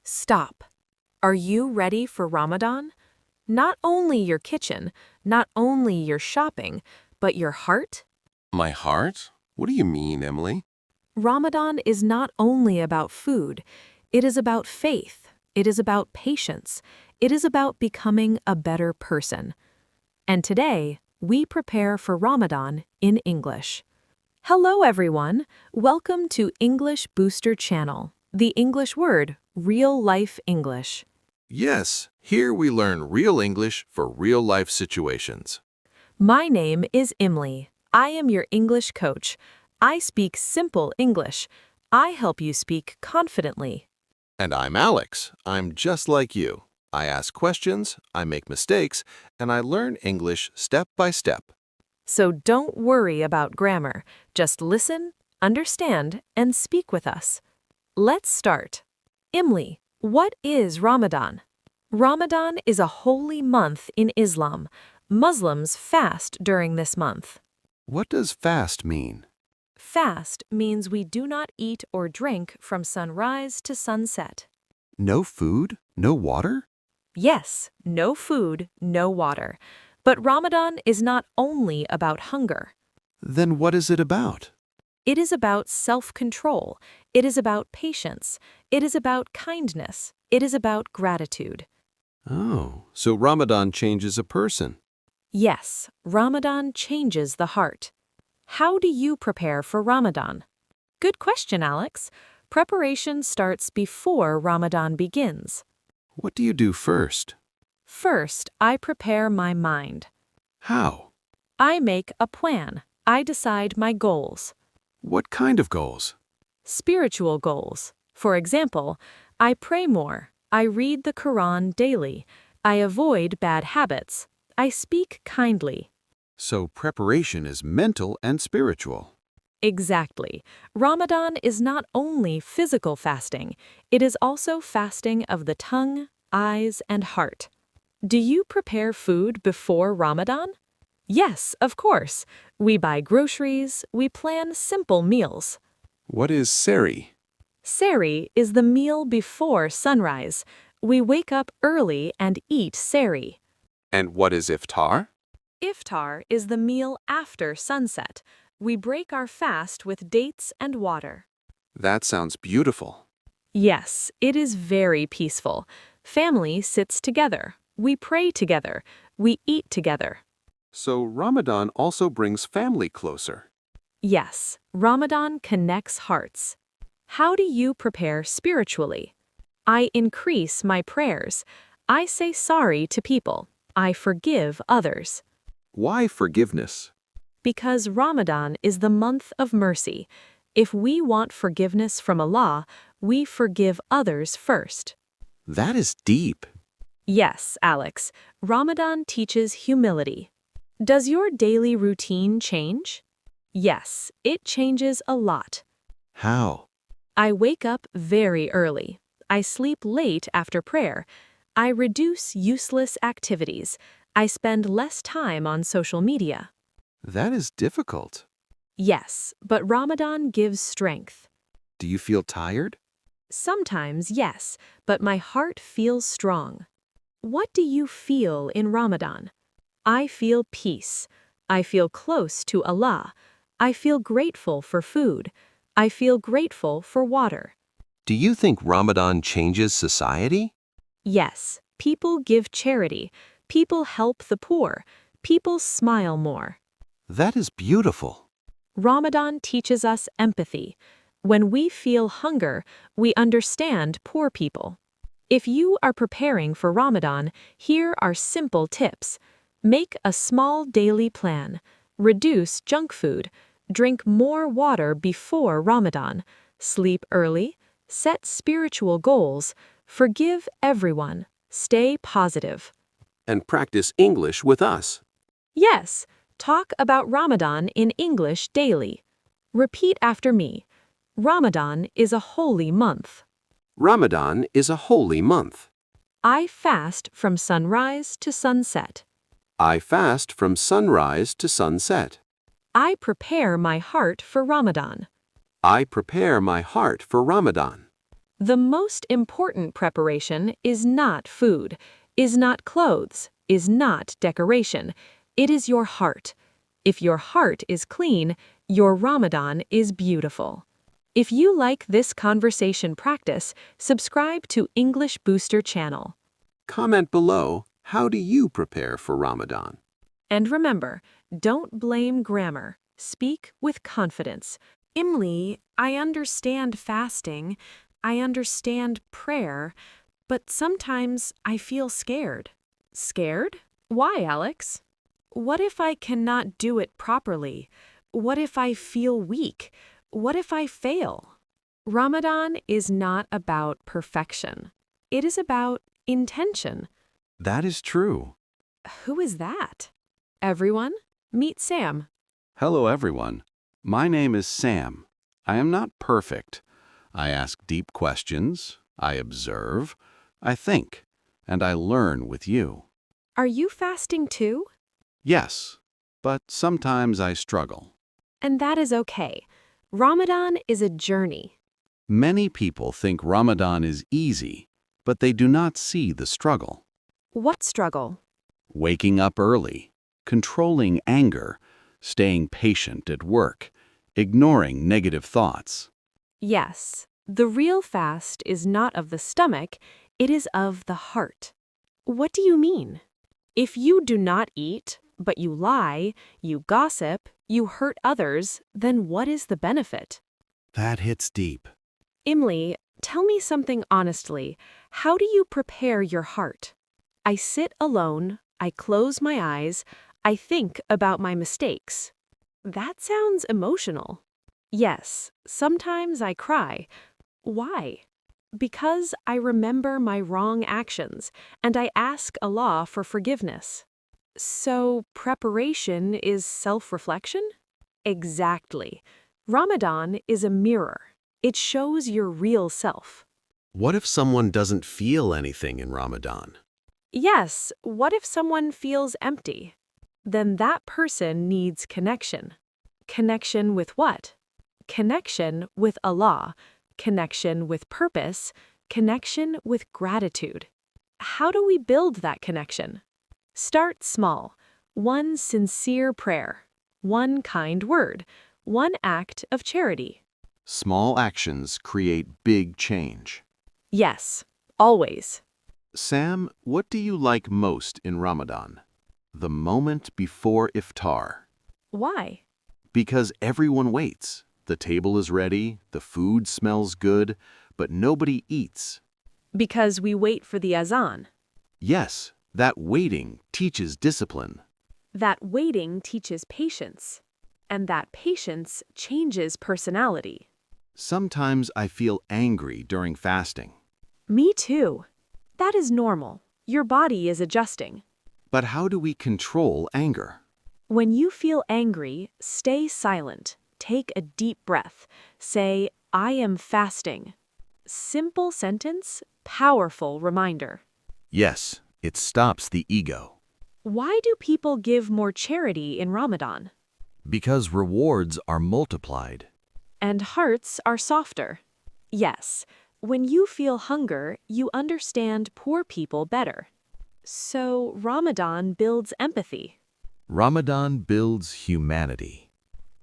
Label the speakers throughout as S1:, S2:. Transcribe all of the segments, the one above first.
S1: Stop. Are you ready for Ramadan? Not only your kitchen, not only your shopping, but your heart?
S2: My heart? What do you mean, Emily?
S1: Ramadan is not only about food, it is about faith, it is about patience, it is about becoming a better person. And today, we prepare for Ramadan in English. Hello, everyone. Welcome to English Booster Channel, the English word, real life English.
S2: Yes, here we learn real English for real-life situations.
S1: My name is Emily. I am your English coach. I speak simple English. I help you speak confidently.
S2: And I'm Alex. I'm just like you. I ask questions, I make mistakes, and I learn English step by step.
S1: So don't worry about grammar. Just listen, understand, and speak with us. Let's start. Emily, what is Ramadan? Ramadan is a holy month in Islam. Muslims fast during this month.
S2: What does fast mean?
S1: Fast means we do not eat or drink from sunrise to sunset.
S2: No food? No water?
S1: Yes, no food, no water. But Ramadan is not only about hunger.
S2: Then what is it about?
S1: It is about self-control. It is about patience. It is about kindness. It is about gratitude.
S2: Oh, so Ramadan changes a person.
S1: Yes, Ramadan changes the heart. How do you prepare for Ramadan? Good question, Alex. Preparation starts before Ramadan begins.
S2: What do you do first?
S1: First, I prepare my mind.
S2: How?
S1: I make a plan. I decide my goals.
S2: What kind of goals?
S1: Spiritual goals. For example, I pray more. I read the Quran daily. I avoid bad habits. I speak kindly.
S2: So preparation is mental and spiritual.
S1: Exactly. Ramadan is not only physical fasting, it is also fasting of the tongue, eyes, and heart. Do you prepare food before Ramadan? Yes, of course. We buy groceries, we plan simple meals.
S2: What is seri?
S1: Sehri is the meal before sunrise. We wake up early and eat sehri.
S2: And what is iftar?
S1: Iftar is the meal after sunset. We break our fast with dates and water.
S2: That sounds beautiful.
S1: Yes, it is very peaceful. Family sits together. We pray together. We eat together.
S2: So Ramadan also brings family closer.
S1: Yes, Ramadan connects hearts. How do you prepare spiritually? I increase my prayers. I say sorry to people. I forgive others.
S2: Why forgiveness?
S1: Because Ramadan is the month of mercy. If we want forgiveness from Allah, we forgive others first.
S2: That is deep.
S1: Yes, Alex, Ramadan teaches humility. Does your daily routine change? Yes, it changes a lot.
S2: How?
S1: I wake up very early. I sleep late after prayer. I reduce useless activities. I spend less time on social media.
S2: That is difficult.
S1: Yes, but Ramadan gives strength.
S2: Do you feel tired?
S1: Sometimes, yes, but my heart feels strong. What do you feel in Ramadan? I feel peace. I feel close to Allah. I feel grateful for food. I feel grateful for water.
S2: Do you think Ramadan changes society?
S1: Yes, people give charity. People help the poor. People smile more.
S2: That is beautiful.
S1: Ramadan teaches us empathy. When we feel hunger, we understand poor people. If you are preparing for Ramadan, here are simple tips. Make a small daily plan. Reduce junk food. Drink more water before Ramadan. Sleep early. Set spiritual goals. Forgive everyone. Stay positive.
S2: And practice English with us.
S1: Yes, talk about Ramadan in English daily. Repeat after me. Ramadan is a holy month.
S2: Ramadan is a holy month.
S1: I fast from sunrise to sunset.
S2: I fast from sunrise to sunset.
S1: I prepare my heart for Ramadan.
S2: I prepare my heart for Ramadan.
S1: The most important preparation is not food, is not clothes, is not decoration. It is your heart. If your heart is clean, your Ramadan is beautiful. If you like this conversation practice, subscribe to English Booster channel.
S2: Comment below, how do you prepare for Ramadan?
S1: And remember, don't blame grammar. Speak with confidence. Imli, I understand fasting. I understand prayer. But sometimes I feel scared. Scared? Why, Alex? What if I cannot do it properly? What if I feel weak? What if I fail? Ramadan is not about perfection. It is about intention.
S2: That is true.
S1: Who is that? Everyone, meet Sam.
S2: Hello, everyone. My name is Sam. I am not perfect. I ask deep questions, I observe, I think, and I learn with you.
S1: Are you fasting too?
S2: Yes, but sometimes I struggle.
S1: And that is okay. Ramadan is a journey.
S2: Many people think Ramadan is easy, but they do not see the struggle.
S1: What struggle?
S2: Waking up early, controlling anger, staying patient at work, ignoring negative thoughts.
S1: Yes, the real fast is not of the stomach, it is of the heart. What do you mean? If you do not eat, but you lie, you gossip, you hurt others, then what is the benefit?
S2: That hits deep.
S1: Imli, tell me something honestly. How do you prepare your heart? I sit alone, I close my eyes, I think about my mistakes. That sounds emotional. Yes, sometimes I cry. Why? Because I remember my wrong actions, and I ask Allah for forgiveness. So, preparation is self-reflection? Exactly. Ramadan is a mirror. It shows your real self.
S2: What if someone doesn't feel anything in Ramadan?
S1: Yes, what if someone feels empty? Then that person needs connection. Connection with what? Connection with Allah, connection with purpose, connection with gratitude. How do we build that connection? Start small. One sincere prayer, one kind word, one act of charity.
S2: Small actions create big change.
S1: Yes, always.
S2: Sam, what do you like most in Ramadan? The moment before iftar.
S1: Why?
S2: Because everyone waits. The table is ready, the food smells good, but nobody eats.
S1: Because we wait for the azan.
S2: Yes, that waiting teaches discipline.
S1: That waiting teaches patience. And that patience changes personality.
S2: Sometimes I feel angry during fasting.
S1: Me too. That is normal. Your body is adjusting.
S2: But how do we control anger?
S1: When you feel angry, stay silent. Take a deep breath. Say, I am fasting. Simple sentence, powerful reminder.
S2: Yes, it stops the ego.
S1: Why do people give more charity in Ramadan?
S2: Because rewards are multiplied.
S1: And hearts are softer. Yes, when you feel hunger, you understand poor people better. So Ramadan builds empathy.
S2: Ramadan builds humanity.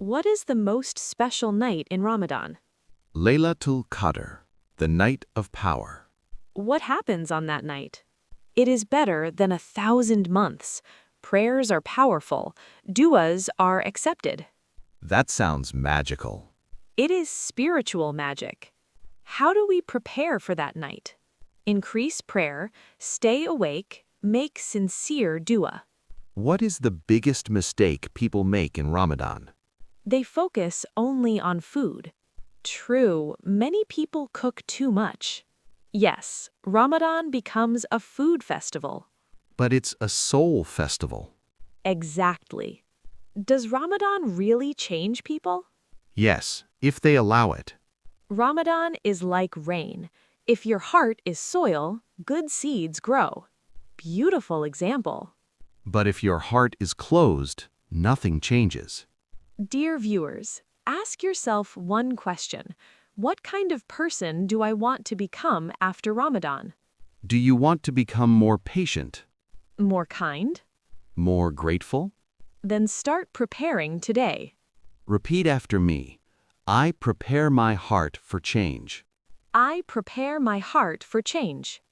S1: What is the most special night in Ramadan?
S2: Laylatul Qadr, the night of power.
S1: What happens on that night? It is better than 1,000 months. Prayers are powerful. Duas are accepted.
S2: That sounds magical.
S1: It is spiritual magic. How do we prepare for that night? Increase prayer, stay awake, make sincere dua.
S2: What is the biggest mistake people make in Ramadan?
S1: They focus only on food. True, many people cook too much. Yes, Ramadan becomes a food festival.
S2: But it's a soul festival.
S1: Exactly. Does Ramadan really change people?
S2: Yes, if they allow it.
S1: Ramadan is like rain. If your heart is soil, good seeds grow. Beautiful example.
S2: But if your heart is closed, nothing changes.
S1: Dear viewers, ask yourself one question. What kind of person do I want to become after Ramadan?
S2: Do you want to become more patient,
S1: More kind?
S2: more grateful?
S1: Then start preparing today.
S2: Repeat after me. I prepare my heart for change.
S1: I prepare my heart for change.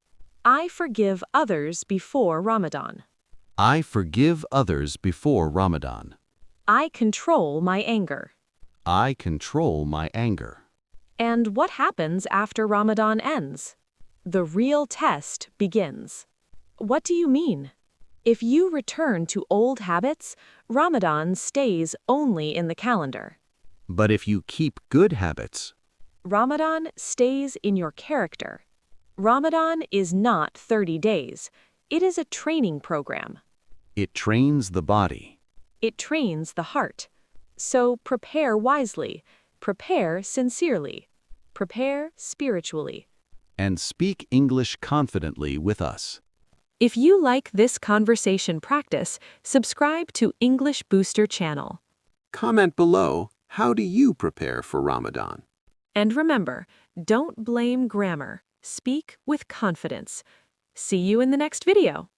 S1: I forgive others before Ramadan.
S2: I forgive others before Ramadan.
S1: I control my anger.
S2: I control my anger.
S1: And what happens after Ramadan ends? The real test begins. What do you mean? If you return to old habits, Ramadan stays only in the calendar.
S2: But if you keep good habits,
S1: Ramadan stays in your character. Ramadan is not 30 days. It is a training program.
S2: it trains the body.
S1: It trains the heart. So prepare wisely. Prepare sincerely. Prepare spiritually.
S2: And speak English confidently with us.
S1: If you like this conversation practice, subscribe to English Booster channel.
S3: Comment below, how do you prepare for Ramadan?
S1: And remember, don't blame grammar. Speak with confidence. See you in the next video.